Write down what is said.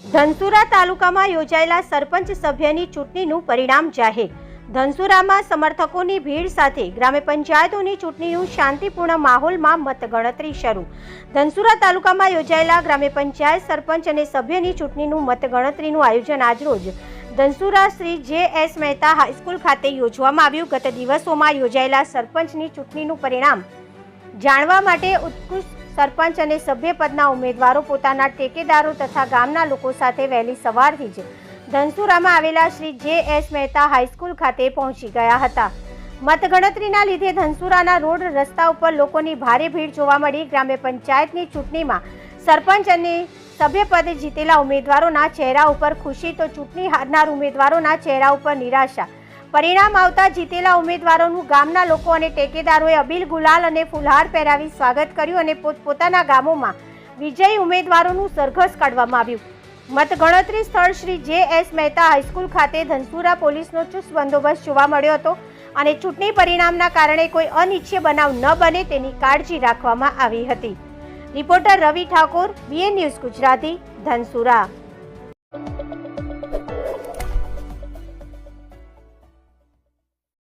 ધનસુરા તાલુકામાં યોજાયેલા સરપંચ સભ્યની ચૂંટણીનું પરિણામ જાહેર। ધનસુરામાં સમર્થકોની ભીડ સાથે ગ્રામ પંચાયતોની ચૂંટણીનું શાંતિપૂર્ણ માહોલમાં મતગણતરી શરૂ। ધનસુરા તાલુકામાં યોજાયેલા ગ્રામ પંચાયત સરપંચ અને સભ્યની ચૂંટણીનું મતગણતરીનું આયોજન આજરોજ ધનસુરા શ્રી જે.એસ. મહેતા હાઈસ્કૂલ ખાતે યોજવામાં આવ્યું। ગત દિવસોમાં યોજાયેલા સરપંચની ચૂંટણીનું પરિણામ જાણવા માટે ઉત્કૃષ્ટ સરપંચ અને સભ્ય પદના ઉમેદવારો પોતાના ટેકેદારો તથા ગામના લોકો સાથે વહેલી સવારથી જ ધનસુરામાં આવેલા શ્રી જે.એસ. મહેતા હાઈસ્કૂલ ખાતે પહોંચી ગયા હતા। મતગણતરીના લીધે ધનસુરાના રોડ રસ્તા ઉપર લોકોની ભારે ભીડ જોવા મળી। ગ્રામ્ય પંચાયતની ચૂંટણીમાં સરપંચ અને સભ્યપદે જીતેલા ઉમેદવારોના ચહેરા ઉપર ખુશી તો ચૂંટણી હારનાર ઉમેદવારોના ચહેરા ઉપર નિરાશા। પરિણામ આવતા જીતેલા ઉમેદવારોનું ગામના લોકો અને ટેકેદારોએ અબીલ ગુલાલ અને ફુલહાર પહેરાવી સ્વાગત કર્યું અને પોતપોતાના ગામોમાં વિજયી ઉમેદવારોનું સરઘસ કાઢવામાં આવ્યું। મતગણતરી સ્થળ શ્રી જે.એસ. મહેતા હાઈસ્કૂલ ખાતે ધનસુરા પોલીસનો ચુસ્ત બંદોબસ્ત જોવા મળ્યો હતો અને ચૂંટણી પરિણામના કારણે કોઈ અનિચ્છનીય બનાવ ન બને તેની કાળજી રાખવામાં આવી હતી। રિપોર્ટર રવિ ઠાકોર, BN ન્યૂઝ ગુજરાતી, ધનસુરા।